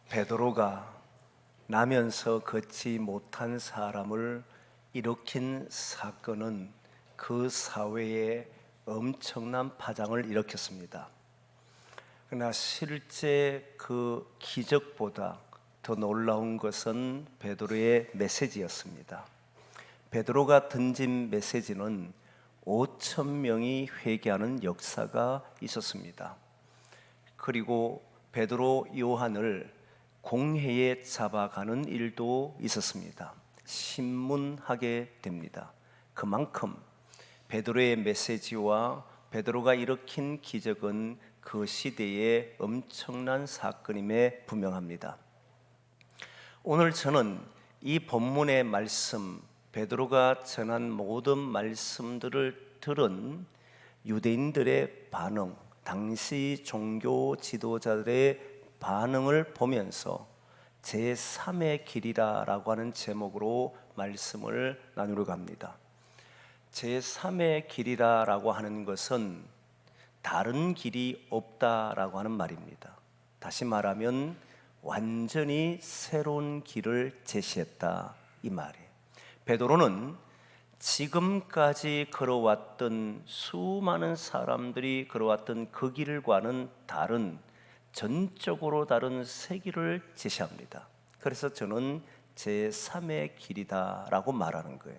베드로가 나면서 걷지 못한 사람을 일으킨 사건은 그 사회에 엄청난 파장을 일으켰습니다. 그러나 실제 그 기적보다 더 놀라운 것은 베드로의 메시지였습니다. 베드로가 던진 메시지는 5천 명이 회개하는 역사가 있었습니다. 그리고 베드로 요한을 공회에 잡아가는 일도 있었습니다. 신문하게 됩니다. 그만큼 베드로의 메시지와 베드로가 일으킨 기적은 그 시대의 엄청난 사건임에 분명합니다. 오늘 저는 이 본문의 말씀, 베드로가 전한 모든 말씀들을 들은 유대인들의 반응, 당시 종교 지도자들의 반응을 보면서 제3의 길이라고 하는 제목으로 말씀을 나누려고 합니다. 제3의 길이라고 하는 것은 다른 길이 없다라고 하는 말입니다. 다시 말하면 완전히 새로운 길을 제시했다 이 말이에요. 베드로는 지금까지 걸어왔던 수많은 사람들이 걸어왔던 그 길과는 다른, 전적으로 다른 새 길을 제시합니다. 그래서 저는 제3의 길이다라고 말하는 거예요.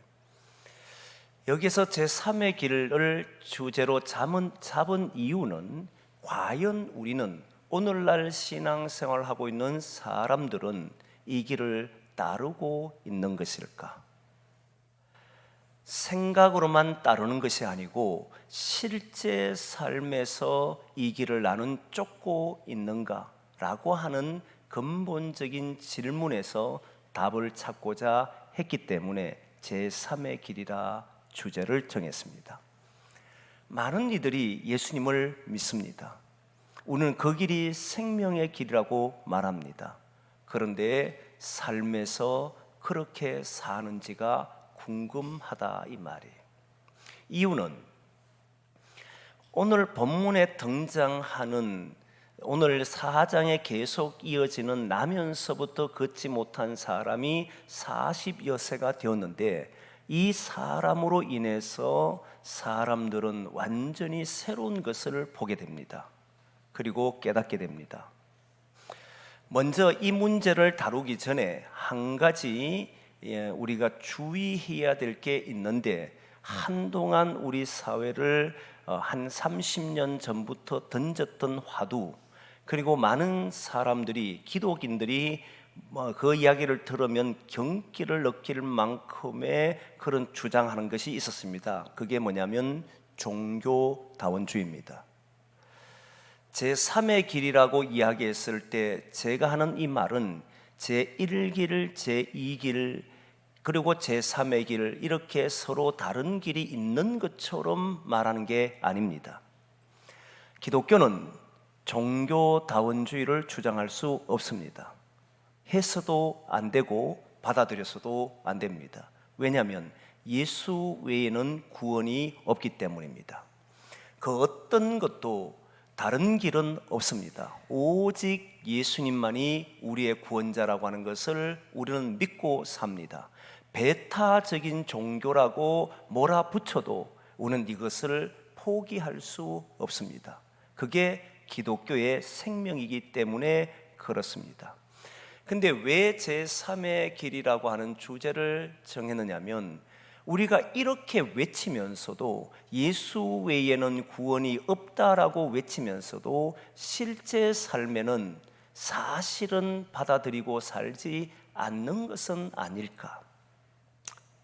여기서 제3의 길을 주제로 잡은 이유는 과연 우리는 오늘날 신앙생활을 하고 있는 사람들은 이 길을 따르고 있는 것일까? 생각으로만 따르는 것이 아니고 실제 삶에서 이 길을 나는 쫓고 있는가라고 하는 근본적인 질문에서 답을 찾고자 했기 때문에 제3의 길이라 주제를 정했습니다. 많은 이들이 예수님을 믿습니다. 우리는 그 길이 생명의 길이라고 말합니다. 그런데 삶에서 그렇게 사는지가 궁금하다 이 말이에요. 이유는 오늘 본문에 등장하는 오늘 4장에 계속 이어지는 나면서부터 걷지 못한 사람이 40여 세가 되었는데 이 사람으로 인해서 사람들은 완전히 새로운 것을 보게 됩니다. 그리고 깨닫게 됩니다. 먼저 이 문제를 다루기 전에 한 가지 우리가 주의해야 될 게 있는데, 한동안 우리 사회를 한 30년 전부터 던졌던 화두, 그리고 많은 사람들이, 기독인들이 그 이야기를 들으면 경기를 느낄 만큼의 그런 주장하는 것이 있었습니다. 그게 뭐냐면 종교다원주의입니다. 제3의 길이라고 이야기했을 때 제가 하는 이 말은 제1길, 제2길, 그리고 제3의 길, 이렇게 서로 다른 길이 있는 것처럼 말하는 게 아닙니다. 기독교는 종교다원주의를 주장할 수 없습니다. 해서도 안 되고 받아들여서도 안 됩니다. 왜냐하면 예수 외에는 구원이 없기 때문입니다. 그 어떤 것도 다른 길은 없습니다. 오직 예수님만이 우리의 구원자라고 하는 것을 우리는 믿고 삽니다. 배타적인 종교라고 몰아붙여도 우리는 이것을 포기할 수 없습니다. 그게 기독교의 생명이기 때문에 그렇습니다. 근데 왜 제3의 길이라고 하는 주제를 정했느냐면, 우리가 이렇게 외치면서도 예수 외에는 구원이 없다라고 외치면서도 실제 삶에는 사실은 받아들이고 살지 않는 것은 아닐까,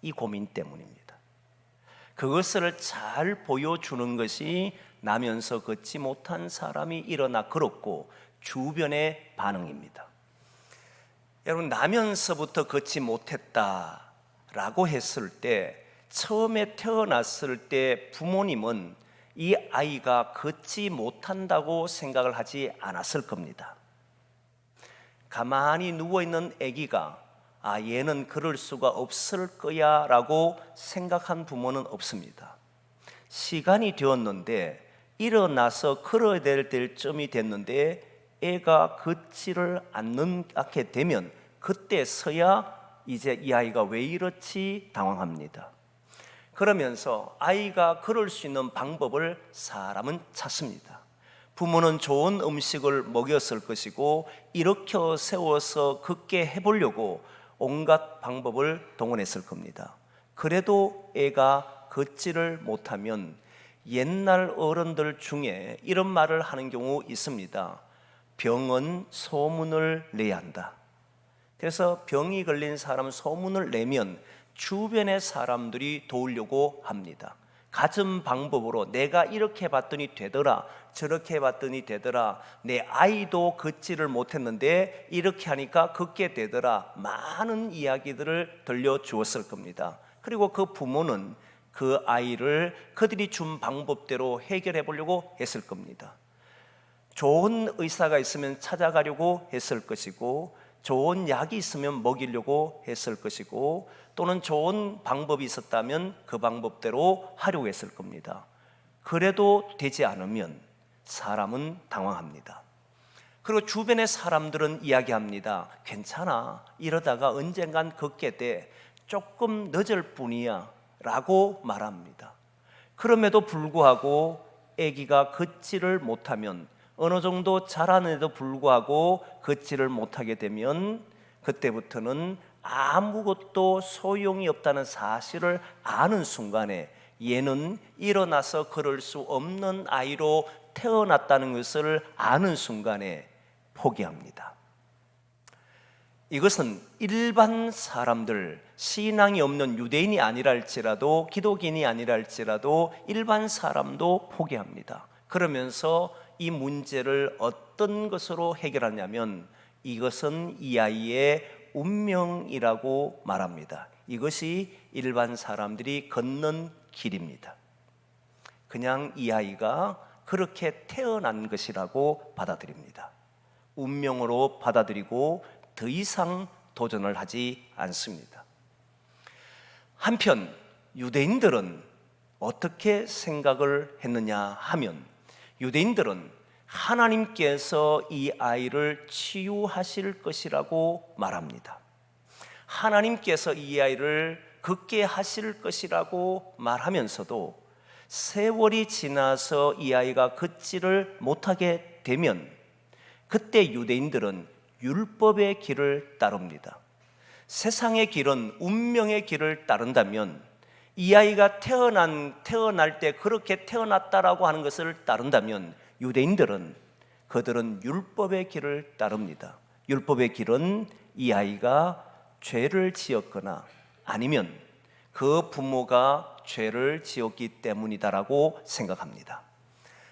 이 고민 때문입니다. 그것을 잘 보여주는 것이 나면서 걷지 못한 사람이 일어나 걸었고 주변의 반응입니다. 여러분, 나면서부터 걷지 못했다라고 했을 때, 처음에 태어났을 때 부모님은 이 아이가 걷지 못한다고 생각을 하지 않았을 겁니다. 가만히 누워있는 아기가 얘는 그럴 수가 없을 거야 라고 생각한 부모는 없습니다. 시간이 되었는데, 일어나서 걸어야 될 점이 됐는데 애가 걷지를 않게 되면 그때서야 이제 이 아이가 왜 이렇지 당황합니다. 그러면서 아이가 걸을 수 있는 방법을 사람은 찾습니다. 부모는 좋은 음식을 먹였을 것이고 일으켜 세워서 걷게 해보려고 온갖 방법을 동원했을 겁니다. 그래도 애가 걷지를 못하면 옛날 어른들 중에 이런 말을 하는 경우 있습니다. 병은 소문을 내야 한다. 그래서 병이 걸린 사람은 소문을 내면 주변의 사람들이 도우려고 합니다. 갖은 방법으로 내가 이렇게 봤더니 되더라, 저렇게 봤더니 되더라, 내 아이도 걷지를 못했는데 이렇게 하니까 걷게 되더라, 많은 이야기들을 들려주었을 겁니다. 그리고 그 부모는 그 아이를 그들이 준 방법대로 해결해 보려고 했을 겁니다. 좋은 의사가 있으면 찾아가려고 했을 것이고, 좋은 약이 있으면 먹이려고 했을 것이고, 또는 좋은 방법이 있었다면 그 방법대로 하려고 했을 겁니다. 그래도 되지 않으면 사람은 당황합니다. 그리고 주변의 사람들은 이야기합니다. 괜찮아, 이러다가 언젠간 걷게 돼, 조금 늦을 뿐이야 라고 말합니다. 그럼에도 불구하고 아기가 걷지를 못하면, 어느 정도 자라는데도 불구하고 걷지를 못하게 되면 그때부터는 아무것도 소용이 없다는 사실을 아는 순간에 얘는 일어나서 걸을 수 없는 아이로 태어났다는 것을 아는 순간에 포기합니다. 이것은 일반 사람들, 신앙이 없는 유대인이 아니라 할지라도, 기독인이 아니라 할지라도 일반 사람도 포기합니다. 그러면서 이 문제를 어떤 것으로 해결하냐면 이것은 이 아이의 운명이라고 말합니다. 이것이 일반 사람들이 걷는 길입니다. 그냥 이 아이가 그렇게 태어난 것이라고 받아들입니다. 운명으로 받아들이고 더 이상 도전을 하지 않습니다. 한편 유대인들은 어떻게 생각을 했느냐 하면, 유대인들은 하나님께서 이 아이를 치유하실 것이라고 말합니다. 하나님께서 이 아이를 걷게 하실 것이라고 말하면서도 세월이 지나서 이 아이가 걷지를 못하게 되면 그때 유대인들은 율법의 길을 따릅니다. 세상의 길은 운명의 길을 따른다면, 이 아이가 태어날 때 그렇게 태어났다라고 하는 것을 따른다면 유대인들은 그들은 율법의 길을 따릅니다. 율법의 길은 이 아이가 죄를 지었거나 아니면 그 부모가 죄를 지었기 때문이다라고 생각합니다.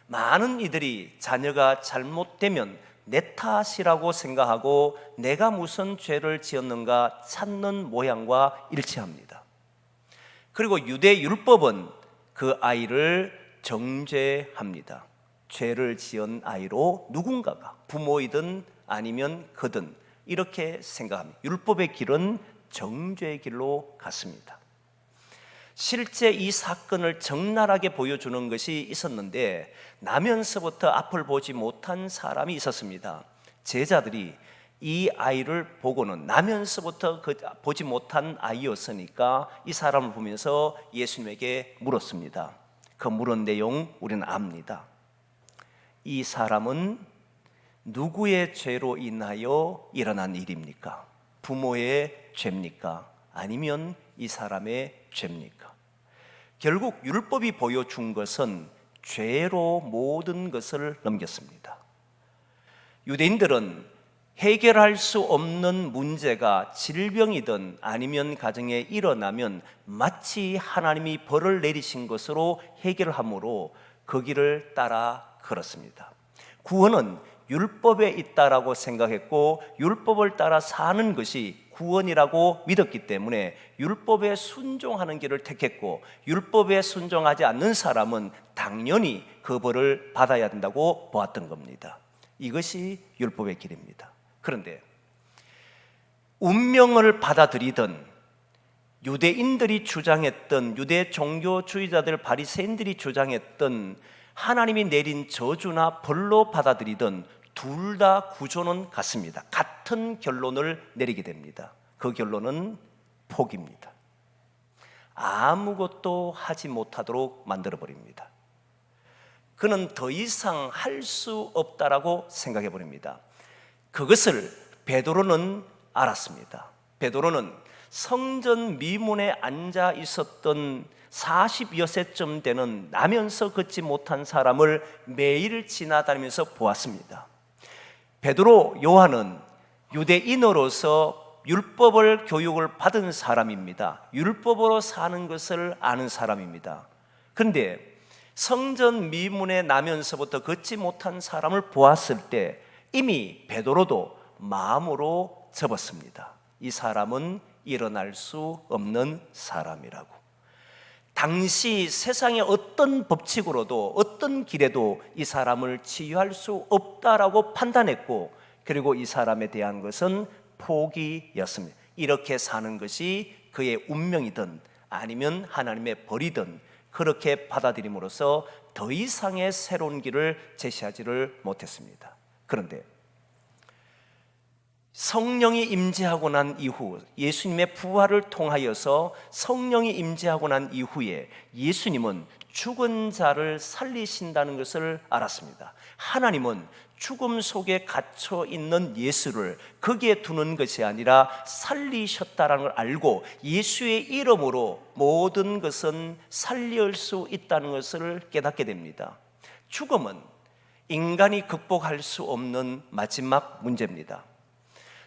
많은 이들이 자녀가 잘못되면 내 탓이라고 생각하고 내가 무슨 죄를 지었는가 찾는 모양과 일치합니다. 그리고 유대 율법은 그 아이를 정죄합니다. 죄를 지은 아이로 누군가가, 부모이든 아니면 그든 이렇게 생각합니다. 율법의 길은 정죄의 길로 갔습니다. 실제 이 사건을 적나라하게 보여주는 것이 있었는데, 나면서부터 앞을 보지 못한 사람이 있었습니다. 제자들이 이 아이를 보고는 나면서부터 보지 못한 아이였으니까 이 사람을 보면서 예수님에게 물었습니다. 그 물은 내용 우리는 압니다. 이 사람은 누구의 죄로 인하여 일어난 일입니까? 부모의 죄입니까? 아니면 이 사람의 죄입니까? 결국 율법이 보여준 것은 죄로 모든 것을 넘겼습니다. 유대인들은 해결할 수 없는 문제가 질병이든 아니면 가정에 일어나면 마치 하나님이 벌을 내리신 것으로 해결하므로 그 길을 따라 걸었습니다. 구원은 율법에 있다라고 생각했고 율법을 따라 사는 것이 구원이라고 믿었기 때문에 율법에 순종하는 길을 택했고, 율법에 순종하지 않는 사람은 당연히 그 벌을 받아야 된다고 보았던 겁니다. 이것이 율법의 길입니다. 그런데 운명을 받아들이던 유대인들이 주장했던, 유대 종교주의자들 바리새인들이 주장했던 하나님이 내린 저주나 벌로 받아들이던 둘 다 구조는 같습니다. 같은 결론을 내리게 됩니다. 그 결론은 포기입니다. 아무것도 하지 못하도록 만들어버립니다. 그는 더 이상 할 수 없다라고 생각해 버립니다. 그것을 베드로는 알았습니다. 베드로는 성전 미문에 앉아 있었던 40여 세쯤 되는 나면서 걷지 못한 사람을 매일 지나다니면서 보았습니다. 베드로 요한은 유대인으로서 율법을 교육을 받은 사람입니다. 율법으로 사는 것을 아는 사람입니다. 그런데 성전 미문에 나면서부터 걷지 못한 사람을 보았을 때 이미 베드로도 마음으로 접었습니다. 이 사람은 일어날 수 없는 사람이라고. 당시 세상의 어떤 법칙으로도 어떤 길에도 이 사람을 치유할 수 없다라고 판단했고, 그리고 이 사람에 대한 것은 포기였습니다. 이렇게 사는 것이 그의 운명이든 아니면 하나님의 벌이든 그렇게 받아들임으로써 더 이상의 새로운 길을 제시하지를 못했습니다. 그런데 성령이 임재하고 난 이후, 예수님의 부활을 통하여서 성령이 임재하고 난 이후에 예수님은 죽은 자를 살리신다는 것을 알았습니다. 하나님은 죽음 속에 갇혀 있는 예수를 거기에 두는 것이 아니라 살리셨다는 걸 알고 예수의 이름으로 모든 것은 살릴 수 있다는 것을 깨닫게 됩니다. 죽음은 인간이 극복할 수 없는 마지막 문제입니다.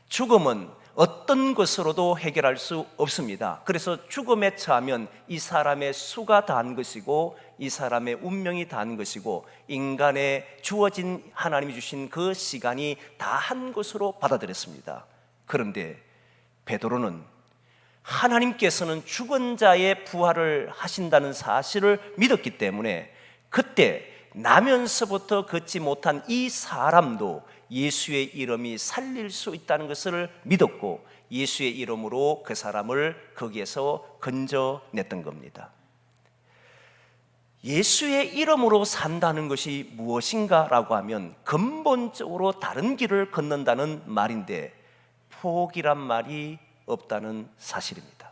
죽음은 어떤 것으로도 해결할 수 없습니다. 그래서 죽음에 처하면 이 사람의 수가 다한 것이고 이 사람의 운명이 다한 것이고 인간의 주어진 하나님이 주신 그 시간이 다한 것으로 받아들였습니다. 그런데 베드로는 하나님께서는 죽은 자의 부활을 하신다는 사실을 믿었기 때문에 그때 나면서부터 걷지 못한 이 사람도 예수의 이름이 살릴 수 있다는 것을 믿었고 예수의 이름으로 그 사람을 거기에서 건져냈던 겁니다. 예수의 이름으로 산다는 것이 무엇인가라고 하면 근본적으로 다른 길을 걷는다는 말인데 포기란 말이 없다는 사실입니다.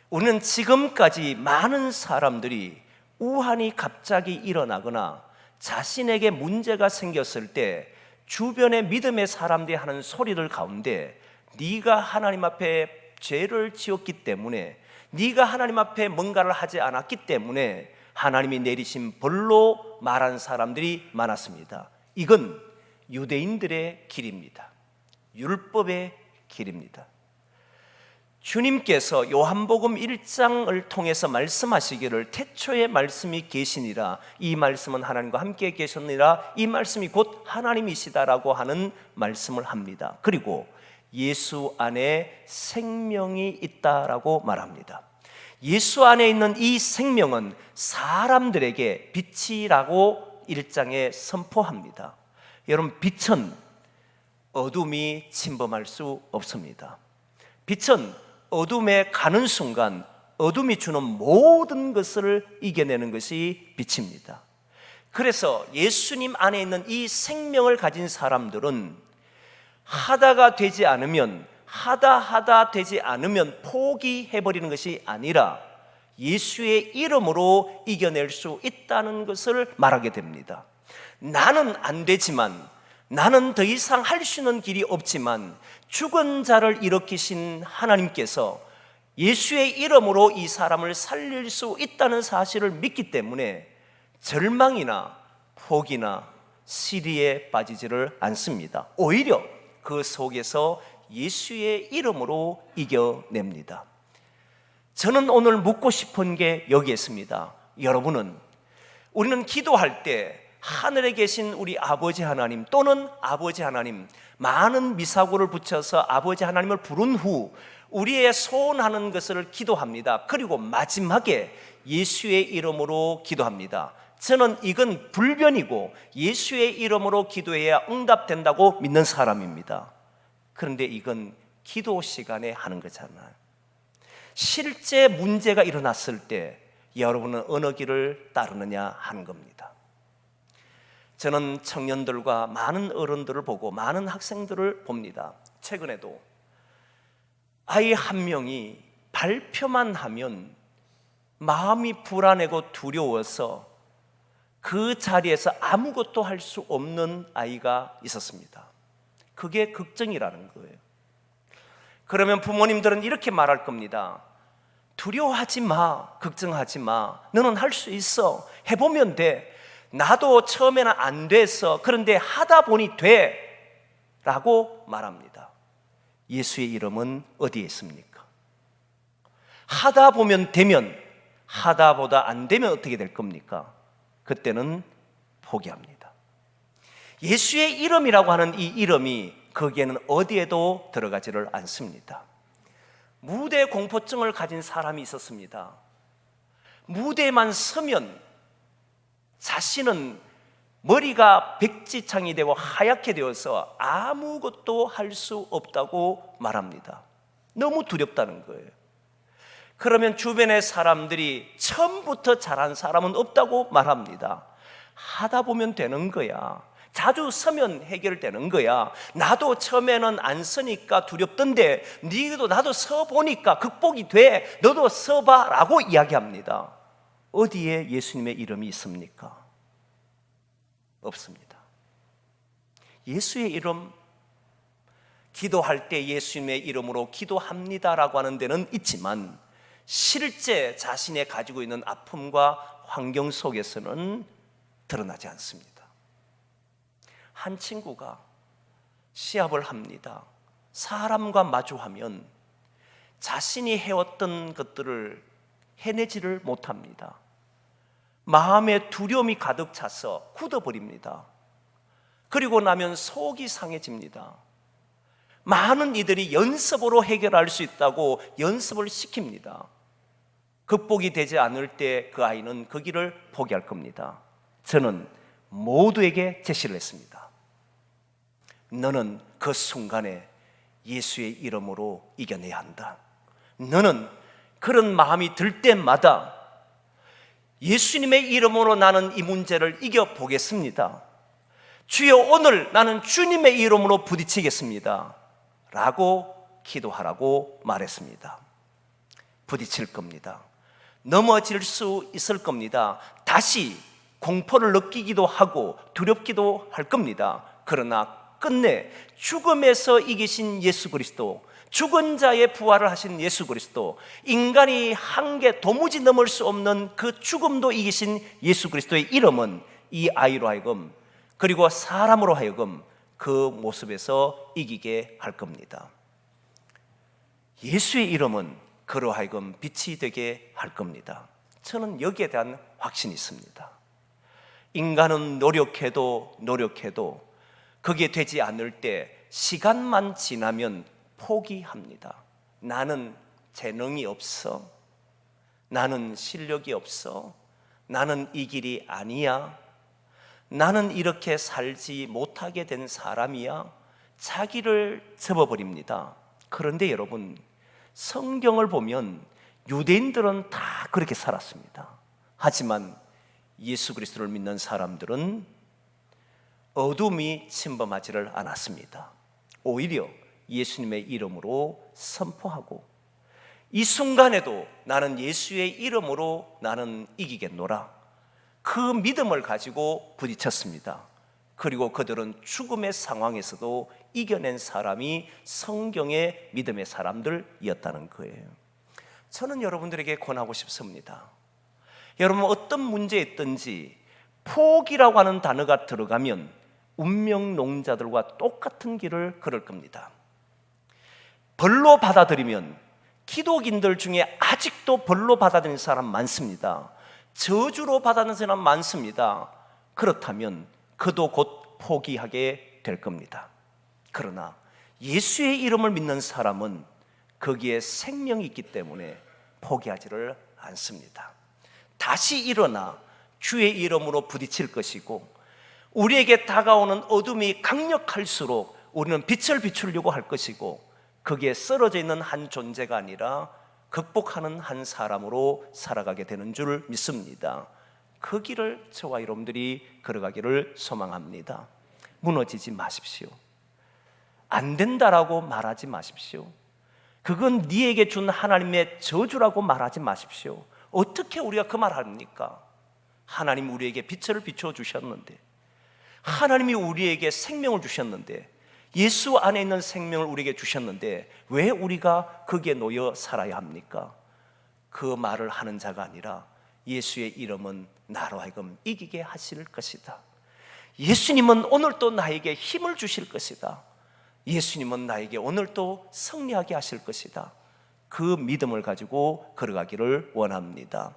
우리는 지금까지 많은 사람들이 우환이 갑자기 일어나거나 자신에게 문제가 생겼을 때 주변의 믿음의 사람들이 하는 소리들 가운데 네가 하나님 앞에 죄를 지었기 때문에, 네가 하나님 앞에 뭔가를 하지 않았기 때문에 하나님이 내리신 벌로 말한 사람들이 많았습니다. 이건 유대인들의 길입니다. 율법의 길입니다. 주님께서 요한복음 1장을 통해서 말씀하시기를 태초에 말씀이 계시니라, 이 말씀은 하나님과 함께 계셨느니라, 이 말씀이 곧 하나님이시다라고 하는 말씀을 합니다. 그리고 예수 안에 생명이 있다라고 말합니다. 예수 안에 있는 이 생명은 사람들에게 빛이라고 1장에 선포합니다. 여러분, 빛은 어둠이 침범할 수 없습니다. 빛은 어둠에 가는 순간 어둠이 주는 모든 것을 이겨내는 것이 빛입니다. 그래서 예수님 안에 있는 이 생명을 가진 사람들은 하다가 되지 않으면 하다 되지 않으면 포기해버리는 것이 아니라 예수의 이름으로 이겨낼 수 있다는 것을 말하게 됩니다. 나는 안 되지만, 나는 더 이상 할 수 있는 길이 없지만 죽은 자를 일으키신 하나님께서 예수의 이름으로 이 사람을 살릴 수 있다는 사실을 믿기 때문에 절망이나 포기나 시리에 빠지지를 않습니다. 오히려 그 속에서 예수의 이름으로 이겨냅니다. 저는 오늘 묻고 싶은 게 여기에 있습니다. 우리는 기도할 때 하늘에 계신 우리 아버지 하나님 또는 아버지 하나님, 많은 미사고를 붙여서 아버지 하나님을 부른 후 우리의 소원하는 것을 기도합니다. 그리고 마지막에 예수의 이름으로 기도합니다. 저는 이건 불변이고 예수의 이름으로 기도해야 응답된다고 믿는 사람입니다. 그런데 이건 기도 시간에 하는 거잖아요. 실제 문제가 일어났을 때 여러분은 어느 길을 따르느냐 하는 겁니다. 저는 청년들과 많은 어른들을 보고 많은 학생들을 봅니다. 최근에도 아이 한 명이 발표만 하면 마음이 불안하고 두려워서 그 자리에서 아무것도 할 수 없는 아이가 있었습니다. 그게 걱정이라는 거예요. 그러면 부모님들은 이렇게 말할 겁니다. 두려워하지 마, 걱정하지 마. 너는 할 수 있어. 해보면 돼. 나도 처음에는 안 됐어. 그런데 하다 보니 돼. 라고 말합니다. 예수의 이름은 어디에 있습니까? 하다 보면 되면, 하다보다 안 되면 어떻게 될 겁니까? 그때는 포기합니다. 예수의 이름이라고 하는 이 이름이 거기에는 어디에도 들어가지를 않습니다. 무대 공포증을 가진 사람이 있었습니다. 무대에만 서면 자신은 머리가 백지창이 되고 하얗게 되어서 아무것도 할 수 없다고 말합니다. 너무 두렵다는 거예요. 그러면 주변의 사람들이 처음부터 잘한 사람은 없다고 말합니다. 하다 보면 되는 거야. 자주 서면 해결되는 거야. 나도 처음에는 안 서니까 두렵던데 니도 나도 서보니까 극복이 돼. 너도 서봐 라고 이야기합니다. 어디에 예수님의 이름이 있습니까? 없습니다. 예수의 이름, 기도할 때 예수님의 이름으로 기도합니다라고 하는 데는 있지만 실제 자신의 가지고 있는 아픔과 환경 속에서는 드러나지 않습니다. 한 친구가 시합을 합니다. 사람과 마주하면 자신이 해왔던 것들을 해내지를 못합니다. 마음에 두려움이 가득 차서 굳어버립니다. 그리고 나면 속이 상해집니다. 많은 이들이 연습으로 해결할 수 있다고 연습을 시킵니다. 극복이 되지 않을 때 그 아이는 그 길을 포기할 겁니다. 저는 모두에게 제시를 했습니다. 너는 그 순간에 예수의 이름으로 이겨내야 한다. 너는 그런 마음이 들 때마다 예수님의 이름으로 나는 이 문제를 이겨보겠습니다. 주여 오늘 나는 주님의 이름으로 부딪히겠습니다. 라고 기도하라고 말했습니다. 부딪힐 겁니다. 넘어질 수 있을 겁니다. 다시 공포를 느끼기도 하고 두렵기도 할 겁니다. 그러나 끝내 죽음에서 이기신 예수 그리스도, 죽은 자의 부활을 하신 예수 그리스도, 인간이 한계 도무지 넘을 수 없는 그 죽음도 이기신 예수 그리스도의 이름은 이 아이로 하여금, 그리고 사람으로 하여금 그 모습에서 이기게 할 겁니다. 예수의 이름은 그로 하여금 빛이 되게 할 겁니다. 저는 여기에 대한 확신이 있습니다. 인간은 노력해도 그게 되지 않을 때 시간만 지나면 포기합니다. 나는 재능이 없어. 나는 실력이 없어. 나는 이 길이 아니야. 나는 이렇게 살지 못하게 된 사람이야. 자기를 접어버립니다. 그런데 여러분, 성경을 보면 유대인들은 다 그렇게 살았습니다. 하지만 예수 그리스도를 믿는 사람들은 어둠이 침범하지를 않았습니다. 오히려 예수님의 이름으로 선포하고 이 순간에도 나는 예수의 이름으로 나는 이기겠노라, 그 믿음을 가지고 부딪혔습니다. 그리고 그들은 죽음의 상황에서도 이겨낸 사람이 성경의 믿음의 사람들이었다는 거예요. 저는 여러분들에게 권하고 싶습니다. 여러분 어떤 문제에 있든지 포기라고 하는 단어가 들어가면 운명 농자들과 똑같은 길을 걸을 겁니다. 벌로 받아들이면 기독인들 중에 아직도 벌로 받아들이는 사람 많습니다. 저주로 받아들이는 사람 많습니다. 그렇다면 그도 곧 포기하게 될 겁니다. 그러나 예수의 이름을 믿는 사람은 거기에 생명이 있기 때문에 포기하지를 않습니다. 다시 일어나 주의 이름으로 부딪힐 것이고, 우리에게 다가오는 어둠이 강력할수록 우리는 빛을 비추려고 할 것이고, 거기에 쓰러져 있는 한 존재가 아니라 극복하는 한 사람으로 살아가게 되는 줄 믿습니다. 그 길을 저와 여러분들이 걸어가기를 소망합니다. 무너지지 마십시오. 안 된다라고 말하지 마십시오. 그건 네에게 준 하나님의 저주라고 말하지 마십시오. 어떻게 우리가 그 말 합니까? 하나님 우리에게 빛을 비춰주셨는데, 하나님이 우리에게 생명을 주셨는데, 예수 안에 있는 생명을 우리에게 주셨는데 왜 우리가 거기에 놓여 살아야 합니까? 그 말을 하는 자가 아니라 예수의 이름은 나로 하여금 이기게 하실 것이다. 예수님은 오늘도 나에게 힘을 주실 것이다. 예수님은 나에게 오늘도 승리하게 하실 것이다. 그 믿음을 가지고 걸어가기를 원합니다.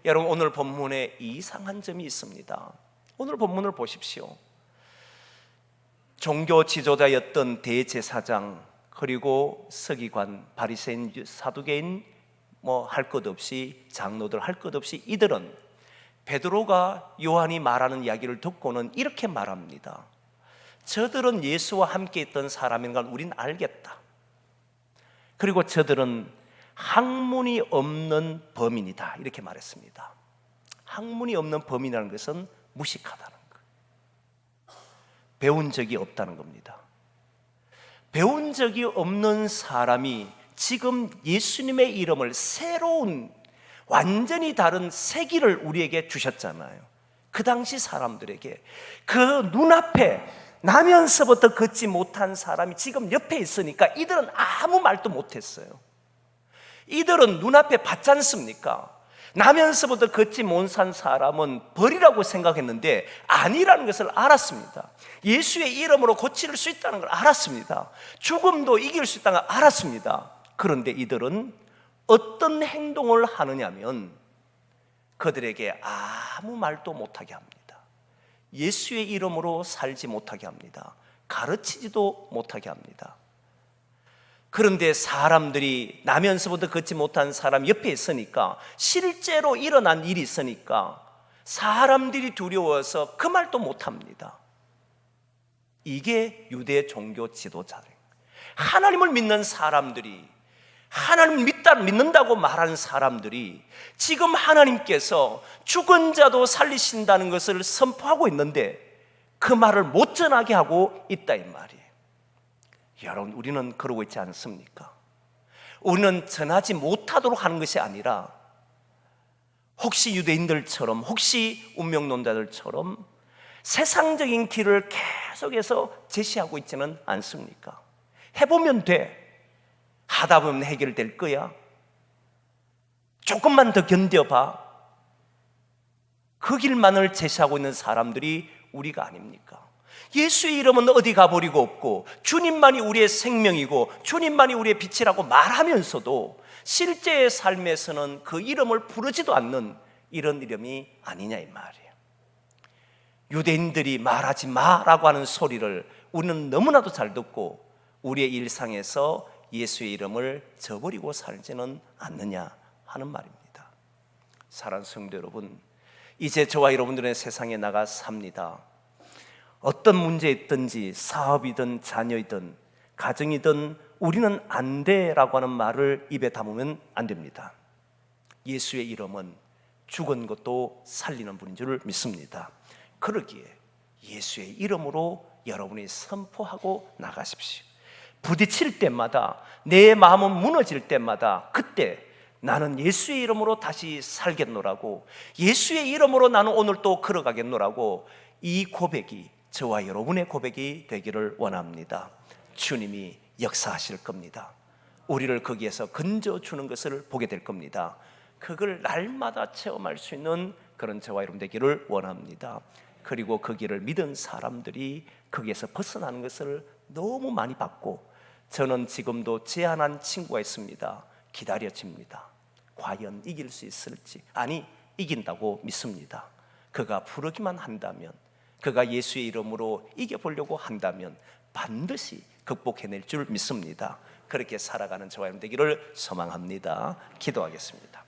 여러분, 오늘 본문에 이상한 점이 있습니다. 오늘 본문을 보십시오. 종교 지도자였던 대제사장, 그리고 서기관, 바리새인, 사두개인, 할 것 없이, 장로들 할 것 없이 이들은 베드로가 요한이 말하는 이야기를 듣고는 이렇게 말합니다. 저들은 예수와 함께 있던 사람인 걸 우린 알겠다. 그리고 저들은 학문이 없는 범인이다, 이렇게 말했습니다. 학문이 없는 범인이라는 것은 무식하다는 것, 배운 적이 없다는 겁니다. 배운 적이 없는 사람이 지금 예수님의 이름을, 새로운 완전히 다른 새 길을 우리에게 주셨잖아요. 그 당시 사람들에게 그 눈앞에 나면서부터 걷지 못한 사람이 지금 옆에 있으니까 이들은 아무 말도 못했어요. 이들은 눈앞에 봤지 않습니까? 나면서부터 걷지 못한 사람은 벌이라고 생각했는데 아니라는 것을 알았습니다. 예수의 이름으로 고칠 수 있다는 걸 알았습니다. 죽음도 이길 수 있다는 걸 알았습니다. 그런데 이들은 어떤 행동을 하느냐면 그들에게 아무 말도 못하게 합니다. 예수의 이름으로 살지 못하게 합니다. 가르치지도 못하게 합니다. 그런데 사람들이, 나면서부터 걷지 못한 사람 옆에 있으니까, 실제로 일어난 일이 있으니까 사람들이 두려워서 그 말도 못합니다. 이게 유대 종교 지도자예요. 하나님을 믿는 사람들이, 하나님을 믿는다고 말하는 사람들이 지금 하나님께서 죽은 자도 살리신다는 것을 선포하고 있는데 그 말을 못 전하게 하고 있다, 이 말이에요. 여러분, 우리는 그러고 있지 않습니까? 우리는 전하지 못하도록 하는 것이 아니라 혹시 유대인들처럼, 혹시 운명론자들처럼 세상적인 길을 계속해서 제시하고 있지는 않습니까? 해보면 돼. 하다 보면 해결될 거야. 조금만 더 견뎌봐. 그 길만을 제시하고 있는 사람들이 우리가 아닙니까? 예수의 이름은 어디 가버리고 없고 주님만이 우리의 생명이고 주님만이 우리의 빛이라고 말하면서도 실제의 삶에서는 그 이름을 부르지도 않는 이런 이름이 아니냐, 이 말이에요. 유대인들이 말하지 마라고 하는 소리를 우리는 너무나도 잘 듣고 우리의 일상에서 예수의 이름을 저버리고 살지는 않느냐 하는 말입니다. 사랑하는 성도 여러분, 이제 저와 여러분들의 세상에 나가 삽니다. 어떤 문제 있든지, 사업이든 자녀이든 가정이든 우리는 안 돼라고 하는 말을 입에 담으면 안 됩니다. 예수의 이름은 죽은 것도 살리는 분인 줄 믿습니다. 그러기에 예수의 이름으로 여러분이 선포하고 나가십시오. 부딪힐 때마다, 내 마음은 무너질 때마다 그때 나는 예수의 이름으로 다시 살겠노라고, 예수의 이름으로 나는 오늘 또 걸어가겠노라고, 이 고백이 저와 여러분의 고백이 되기를 원합니다. 주님이 역사하실 겁니다. 우리를 거기에서 건져주는 것을 보게 될 겁니다. 그걸 날마다 체험할 수 있는 그런 저와 여러분 되기를 원합니다. 그리고 그 길을 믿은 사람들이 거기에서 벗어나는 것을 너무 많이 봤고, 저는 지금도 제안한 친구가 있습니다. 기다려집니다. 과연 이길 수 있을지. 아니, 이긴다고 믿습니다. 그가 부르기만 한다면, 그가 예수의 이름으로 이겨보려고 한다면 반드시 극복해낼 줄 믿습니다. 그렇게 살아가는 저와 여러분 되기를 소망합니다. 기도하겠습니다.